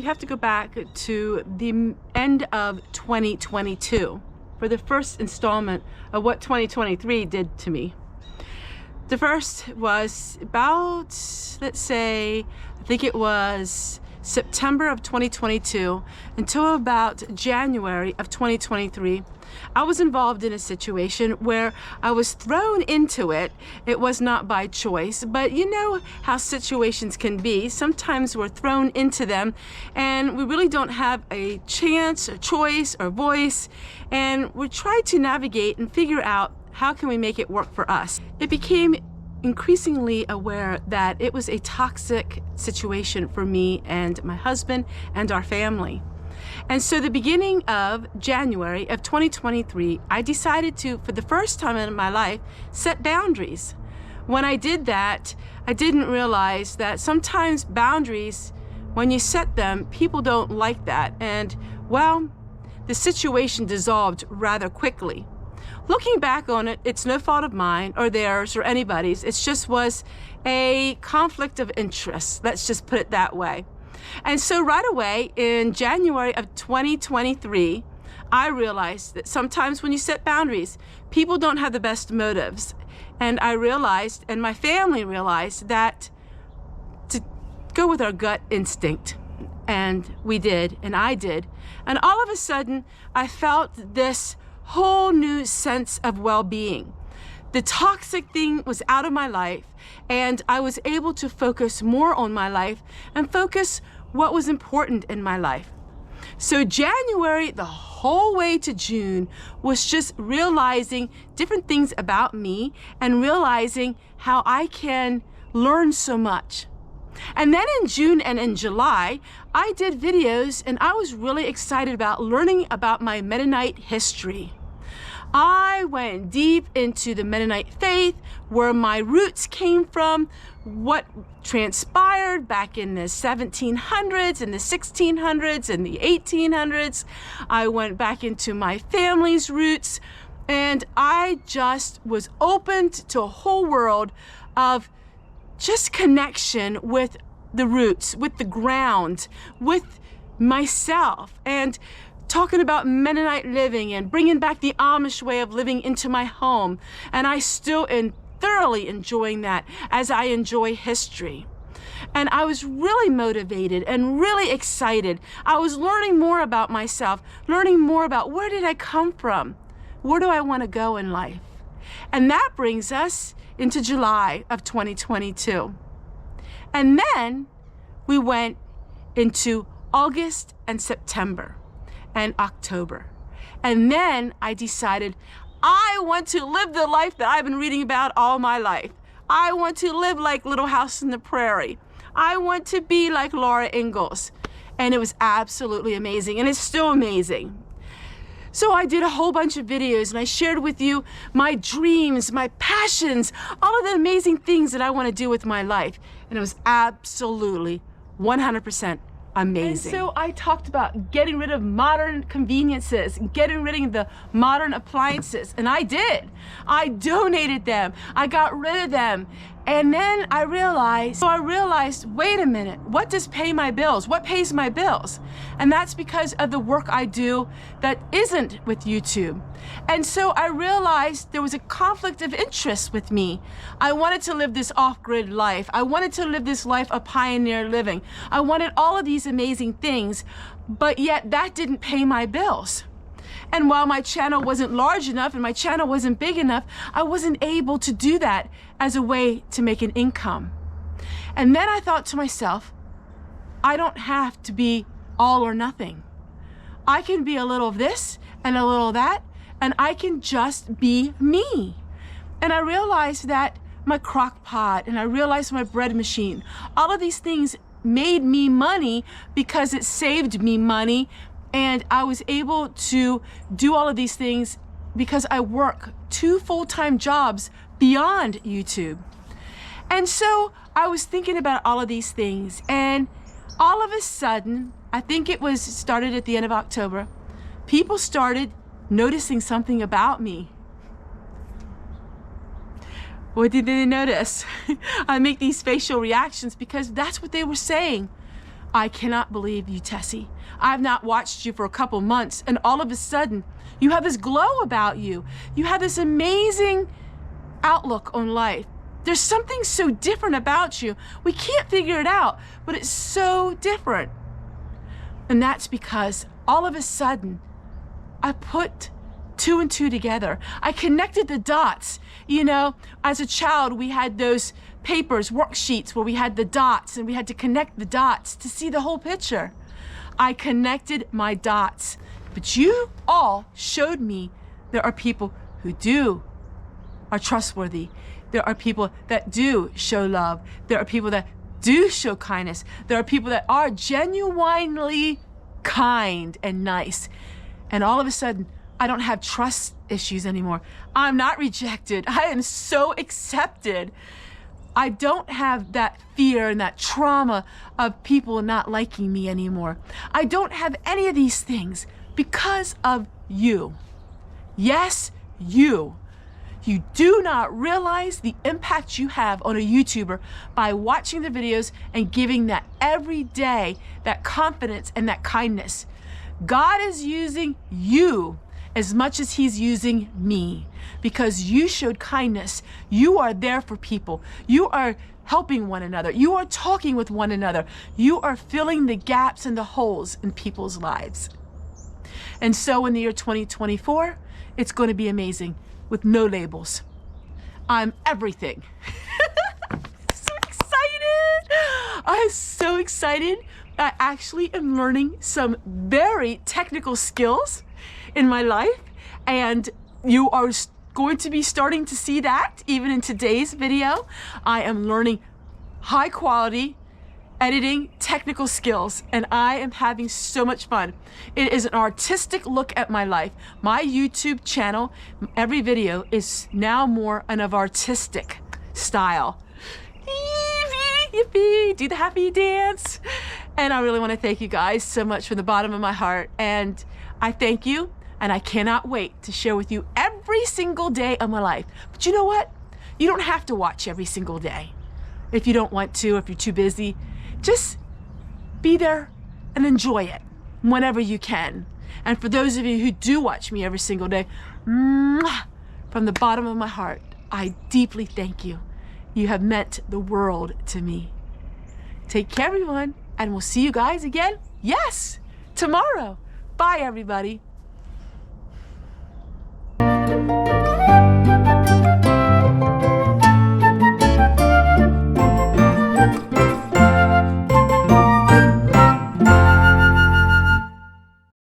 we have to go back to the end of 2022 for the first installment of what 2023 did to me. The first was about, let's say, I think it was September of 2022 until about January of 2023. I was involved in a situation where I was thrown into it. It was not by choice, but you know how situations can be. Sometimes we're thrown into them and we really don't have a chance or choice or voice, and we try to navigate and figure out how can we make it work for us. It became increasingly aware that it was a toxic situation for me and my husband and our family. And so the beginning of January of 2023, I decided to, for the first time in my life, set boundaries. When I did that, I didn't realize that sometimes boundaries, when you set them, people don't like that. And well, the situation dissolved rather quickly. Looking back on it, it's no fault of mine or theirs or anybody's. It just was a conflict of interest. Let's just put it that way. And so right away in January of 2023, I realized that sometimes when you set boundaries, people don't have the best motives. And I realized, and my family realized, that to go with our gut instinct. And we did, and I did. And all of a sudden, I felt this whole new sense of well-being. The toxic thing was out of my life, and I was able to focus more on my life and focus what was important in my life. So January, the whole way to June, was just realizing different things about me and realizing how I can learn so much. And then in June and in July, I did videos, and I was really excited about learning about my Mennonite history. I went deep into the Mennonite faith, where my roots came from, what transpired back in the 1700s and the 1600s and the 1800s. I went back into my family's roots, and I just was opened to a whole world of just connection with the roots, with the ground, with myself, and talking about Mennonite living and bringing back the Amish way of living into my home. And I still am thoroughly enjoying that as I enjoy history. And I was really motivated and really excited. I was learning more about myself, learning more about where did I come from? Where do I want to go in life? And that brings us into July of 2022. And then we went into August and September and October. And then I decided I want to live the life that I've been reading about all my life. I want to live like Little House on the Prairie. I want to be like Laura Ingalls. And it was absolutely amazing, and it's still amazing. So I did a whole bunch of videos, and I shared with you my dreams, my passions, all of the amazing things that I want to do with my life. And it was absolutely 100% amazing. And so I talked about getting rid of modern conveniences, getting rid of the modern appliances, and I did. I donated them. I got rid of them. And then I realized, wait a minute, what does pay my bills? What pays my bills? And that's because of the work I do that isn't with YouTube. And so I realized there was a conflict of interest with me. I wanted to live this off-grid life. I wanted to live this life of pioneer living. I wanted all of these amazing things, but yet that didn't pay my bills. And while my channel wasn't large enough and my channel wasn't big enough, I wasn't able to do that as a way to make an income. And then I thought to myself, I don't have to be all or nothing. I can be a little of this and a little of that, and I can just be me. And I realized that my crock pot, and I realized my bread machine, all of these things made me money because it saved me money. And I was able to do all of these things because I work 2 full-time jobs beyond YouTube. And so I was thinking about all of these things, and all of a sudden, I think it was started at the end of October, people started noticing something about me. What did they notice? I make these facial reactions because that's what they were saying. I cannot believe you, Tessie. I've not watched you for a couple months, and all of a sudden, you have this glow about you. You have this amazing outlook on life. There's something so different about you. We can't figure it out, but it's so different. And that's because all of a sudden, I put 2 and 2 together. I connected the dots. You know, as a child, we had those papers, worksheets, where we had the dots and we had to connect the dots to see the whole picture. I connected my dots, but you all showed me there are people who are trustworthy. There are people that do show love. There are people that do show kindness. There are people that are genuinely kind and nice. And all of a sudden, I don't have trust issues anymore. I'm not rejected. I am so accepted. I don't have that fear and that trauma of people not liking me anymore. I don't have any of these things because of you. Yes, you. You do not realize the impact you have on a YouTuber by watching the videos and giving that every day, that confidence and that kindness. God is using you as much as he's using me, because you showed kindness. You are there for people. You are helping one another. You are talking with one another. You are filling the gaps and the holes in people's lives. And so in the year 2024, it's going to be amazing with no labels. I'm everything. So excited. I'm so excited. I actually am learning some very technical skills in my life, and you are going to be starting to see that even in today's video. I am learning high quality editing technical skills, and I am having so much fun. It is an artistic look at my life. My YouTube channel, every video is now more of artistic style. Yippee, do the happy dance. And I really want to thank you guys so much from the bottom of my heart. And I thank you, and I cannot wait to share with you every single day of my life. But you know what? You don't have to watch every single day. If you don't want to, if you're too busy, just be there and enjoy it whenever you can. And for those of you who do watch me every single day, from the bottom of my heart, I deeply thank you. You have meant the world to me. Take care, everyone, and we'll see you guys again, yes, tomorrow. Bye, everybody.